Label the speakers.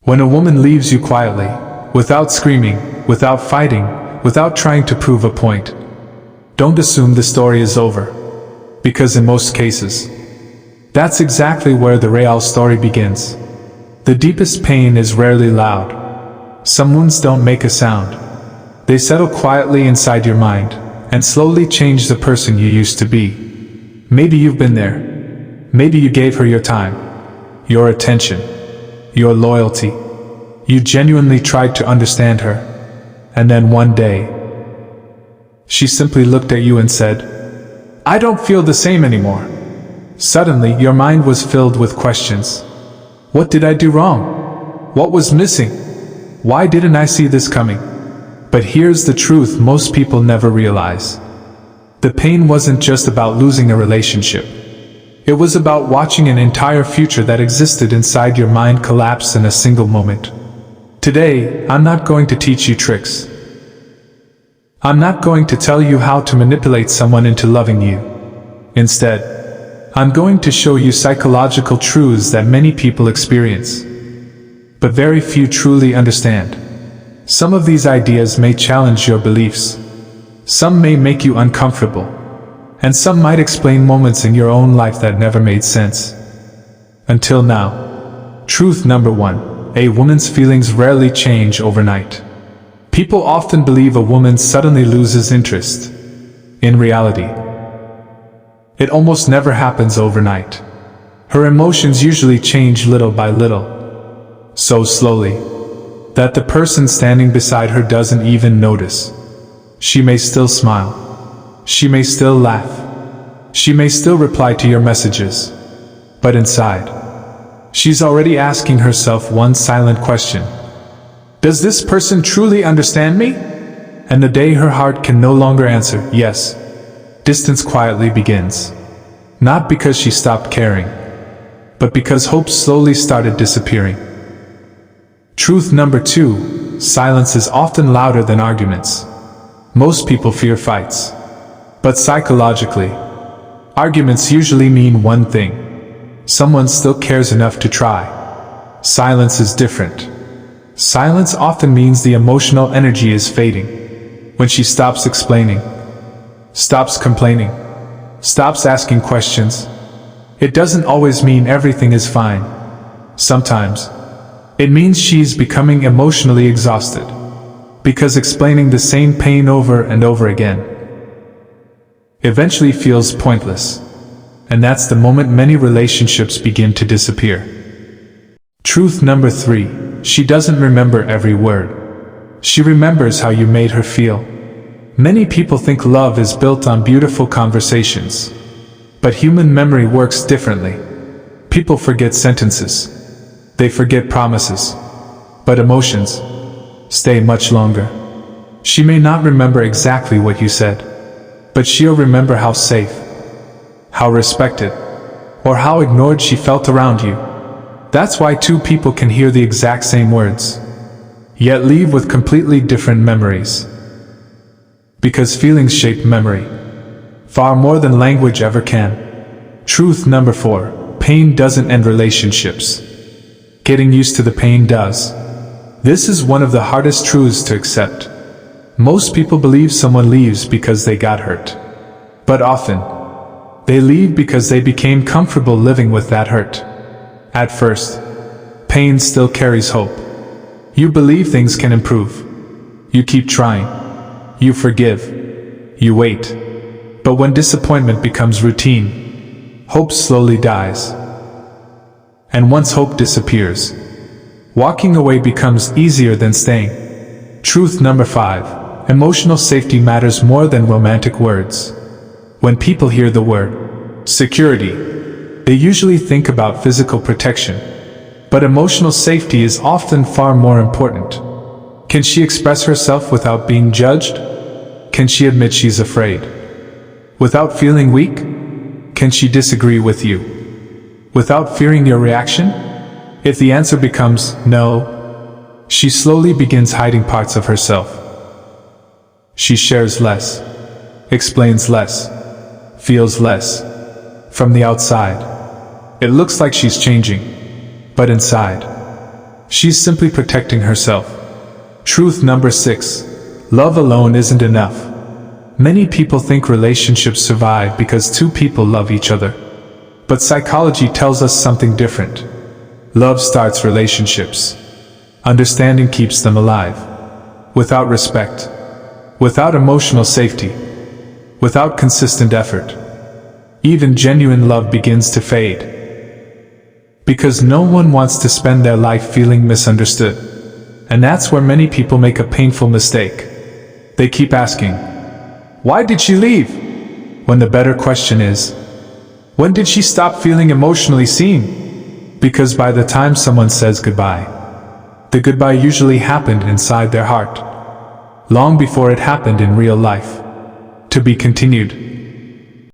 Speaker 1: When a woman leaves you quietly, without screaming, without fighting, without trying to prove a point, don't assume the story is over. Because in most cases, that's exactly where the real story begins. The deepest pain is rarely loud. Some wounds don't make a sound. They settle quietly inside your mind, and slowly change the person you used to be. Maybe you've been there. Maybe you gave her your time, your attention, your loyalty. You genuinely tried to understand her. And then one day, she simply looked at you and said, "I don't feel the same anymore." Suddenly, your mind was filled with questions. What did I do wrong? What was missing? Why didn't I see this coming? But here's the truth most people never realize. The pain wasn't just about losing a relationship. It was about watching an entire future that existed inside your mind collapse in a single moment. Today, I'm not going to teach you tricks. I'm not going to tell you how to manipulate someone into loving you. Instead, I'm going to show you psychological truths that many people experience, but very few truly understand. Some of these ideas may challenge your beliefs. Some may make you uncomfortable. And some might explain moments in your own life that never made sense. Until now. Truth number 1. A woman's feelings rarely change overnight. People often believe a woman suddenly loses interest. In reality, it almost never happens overnight. Her emotions usually change little by little. So slowly, that the person standing beside her doesn't even notice. She may still smile. She may still laugh. She may still reply to your messages. But inside, she's already asking herself one silent question. Does this person truly understand me? And the day her heart can no longer answer yes, distance quietly begins. Not because she stopped caring, but because hope slowly started disappearing. Truth number 2. Silence is often louder than arguments. Most people fear fights. But psychologically, arguments usually mean one thing. Someone still cares enough to try. Silence is different. Silence often means the emotional energy is fading. When she stops explaining, stops complaining, stops asking questions, it doesn't always mean everything is fine. Sometimes, it means she's becoming emotionally exhausted. Because explaining the same pain over and over again eventually feels pointless. And that's the moment many relationships begin to disappear. Truth number 3. She doesn't remember every word. She remembers how you made her feel. Many people think love is built on beautiful conversations. But human memory works differently. People forget sentences. They forget promises. But emotions stay much longer. She may not remember exactly what you said, but she'll remember how safe, how respected, or how ignored she felt around you. That's why two people can hear the exact same words, yet leave with completely different memories. Because feelings shape memory, far more than language ever can. Truth number 4. Pain doesn't end relationships. Getting used to the pain does. This is one of the hardest truths to accept. Most people believe someone leaves because they got hurt. But often, they leave because they became comfortable living with that hurt. At first, pain still carries hope. You believe things can improve. You keep trying. You forgive. You wait. But when disappointment becomes routine, hope slowly dies. And once hope disappears, walking away becomes easier than staying. Truth number 5. Emotional safety matters more than romantic words. When people hear the word security, they usually think about physical protection. But emotional safety is often far more important. Can she express herself without being judged? Can she admit she's afraid without feeling weak? Can she disagree with you without fearing your reaction? If the answer becomes no, she slowly begins hiding parts of herself. She shares less, explains less, feels less. From the outside, it looks like she's changing, but inside, She's simply protecting herself. Truth number 6. Love alone isn't enough. Many people think relationships survive because two people love each other. But psychology tells us something different. Love starts relationships. Understanding keeps them alive. Without respect, without emotional safety, without consistent effort, even genuine love begins to fade. Because no one wants to spend their life feeling misunderstood. And that's where many people make a painful mistake. They keep asking, "Why did she leave?" When the better question is, when did she stop feeling emotionally seen? Because by the time someone says goodbye, the goodbye usually happened inside their heart, long before it happened in real life. To be continued.